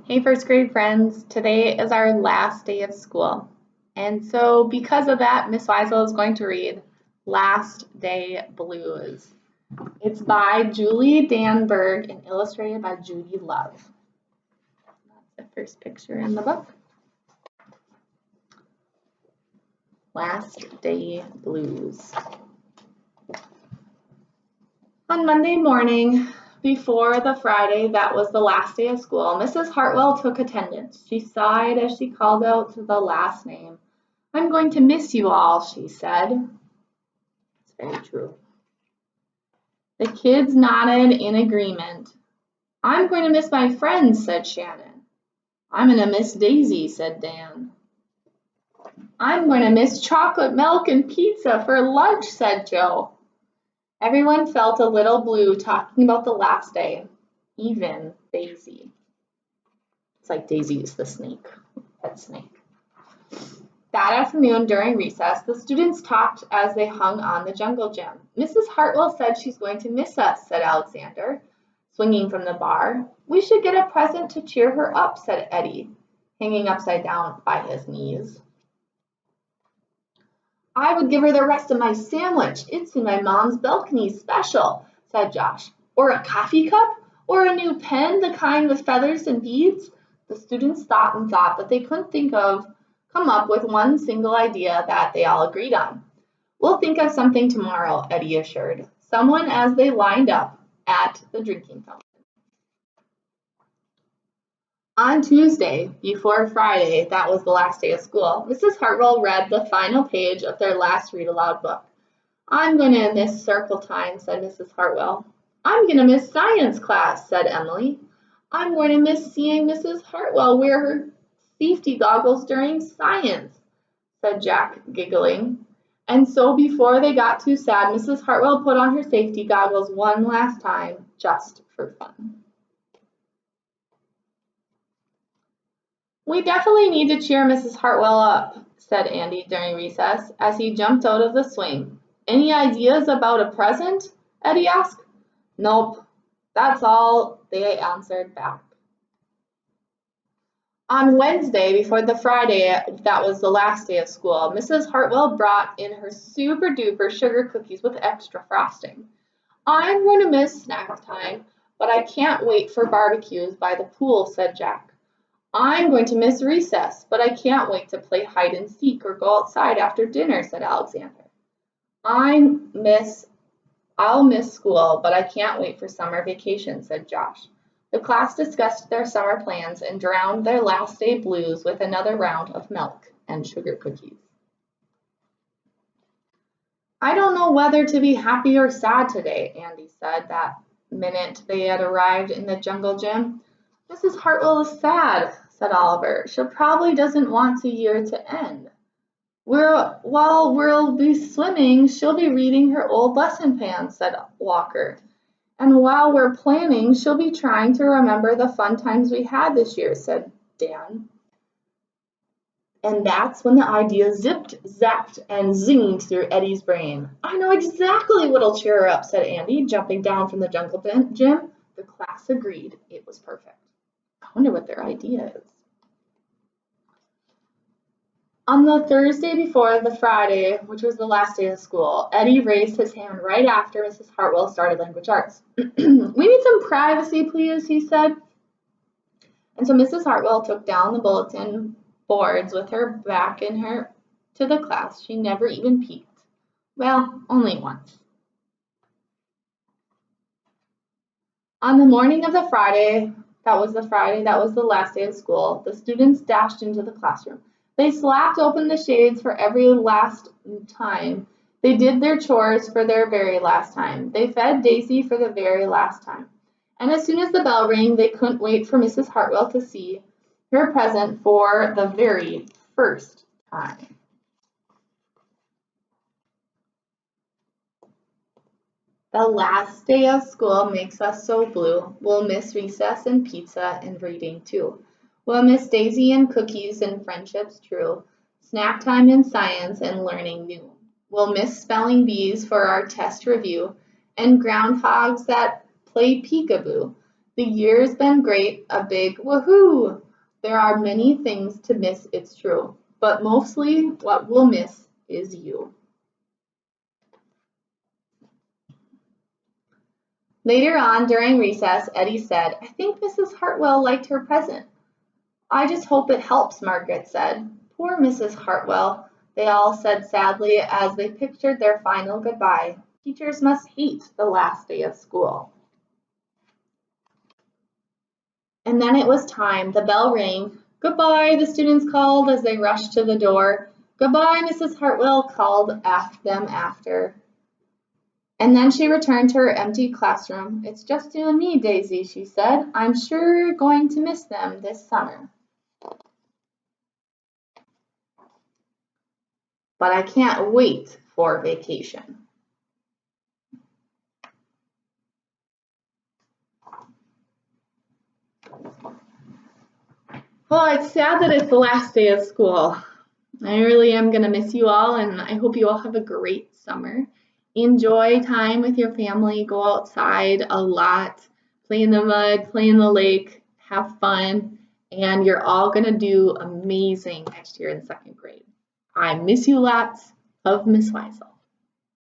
Hey, first grade friends. Today is our last day of school. And so, because of that, Miss Weisel is going to read Last Day Blues. It's by Julie Danberg and illustrated by Judy Love. That's the first picture in the book. Last Day Blues. On Monday morning, before the Friday that was the last day of school, Mrs. Hartwell took attendance. She sighed as she called out the last name. "I'm going to miss you all," she said. It's very true. The kids nodded in agreement. "I'm going to miss my friends," said Shannon. "I'm going to miss Daisy," said Dan. "I'm going to miss chocolate milk and pizza for lunch," said Joe. Everyone felt a little blue talking about the last day, even Daisy. It's like Daisy is the snake, pet snake. That afternoon during recess, the students talked as they hung on the jungle gym. "Mrs. Hartwell said she's going to miss us," said Alexander, swinging from the bar. "We should get a present to cheer her up," said Eddie, hanging upside down by his knees. "I would give her the rest of my sandwich. It's in my mom's balcony special," said Josh. "Or a coffee cup? Or a new pen, the kind with feathers and beads?" The students thought and thought, but they couldn't come up with one single idea that they all agreed on. "We'll think of something tomorrow," Eddie assured someone as they lined up at the drinking fountain. On Tuesday, before Friday, that was the last day of school, Mrs. Hartwell read the final page of their last read-aloud book. "I'm going to miss circle time," said Mrs. Hartwell. "I'm going to miss science class," said Emily. "I'm going to miss seeing Mrs. Hartwell wear her safety goggles during science," said Jack, giggling. And so before they got too sad, Mrs. Hartwell put on her safety goggles one last time, just for fun. "We definitely need to cheer Mrs. Hartwell up," said Andy during recess as he jumped out of the swing. "Any ideas about a present?" Eddie asked. "Nope, that's all," they answered back. On Wednesday, before the Friday that was the last day of school, Mrs. Hartwell brought in her super duper sugar cookies with extra frosting. "I'm going to miss snack time, but I can't wait for barbecues by the pool," said Jack. "I'm going to miss recess, but I can't wait to play hide and seek or go outside after dinner," said Alexander. I'll miss school, but I can't wait for summer vacation," said Josh. The class discussed their summer plans and drowned their last day blues with another round of milk and sugar cookies. "I don't know whether to be happy or sad today," Andy said that minute they had arrived in the jungle gym. "Mrs. Hartwell is sad," said Oliver. "She probably doesn't want the year to end. While we'll be swimming, she'll be reading her old lesson plans," said Walker. "And while we're planning, she'll be trying to remember the fun times we had this year," said Dan. And that's when the idea zipped, zapped, and zinged through Eddie's brain. "I know exactly what'll cheer her up," said Andy, jumping down from the jungle gym. The class agreed it was perfect. I wonder what their idea is. On the Thursday before the Friday, which was the last day of school, Eddie raised his hand right after Mrs. Hartwell started language arts. "We need some privacy, please," he said. And so Mrs. Hartwell took down the bulletin boards with her back to the class. She never even peeked. Well, only once. On the morning of the Friday that was the last day of school, the students dashed into the classroom. They slapped open the shades for every last time. They did their chores for their very last time. They fed Daisy for the very last time. And as soon as the bell rang, they couldn't wait for Mrs. Hartwell to see her present for the very first time. The last day of school makes us so blue. We'll miss recess and pizza and reading too. We'll miss Daisy and cookies and friendships true, snack time and science and learning new. We'll miss spelling bees for our test review and groundhogs that play peekaboo. The year's been great, a big woohoo! There are many things to miss, it's true, but mostly what we'll miss is you. Later on during recess, Eddie said, I think Mrs. Hartwell liked her present. I just hope it helps, Margaret said. Poor Mrs. Hartwell, they all said sadly as they pictured their final goodbye. Teachers must hate the last day of school. And then it was time. The bell rang. Goodbye, the students called as they rushed to the door. Goodbye, Mrs. Hartwell called them after. And then she returned to her empty classroom. It's just you and me, Daisy, she said. I'm sure going to miss them this summer. But I can't wait for vacation. Well, it's sad that it's the last day of school. I really am going to miss you all, and I hope you all have a great summer. Enjoy time with your family. Go outside a lot. Play in the mud, play in the lake, have fun, and you're all going to do amazing next year in second grade. I miss you lots. Love, Miss Weisel.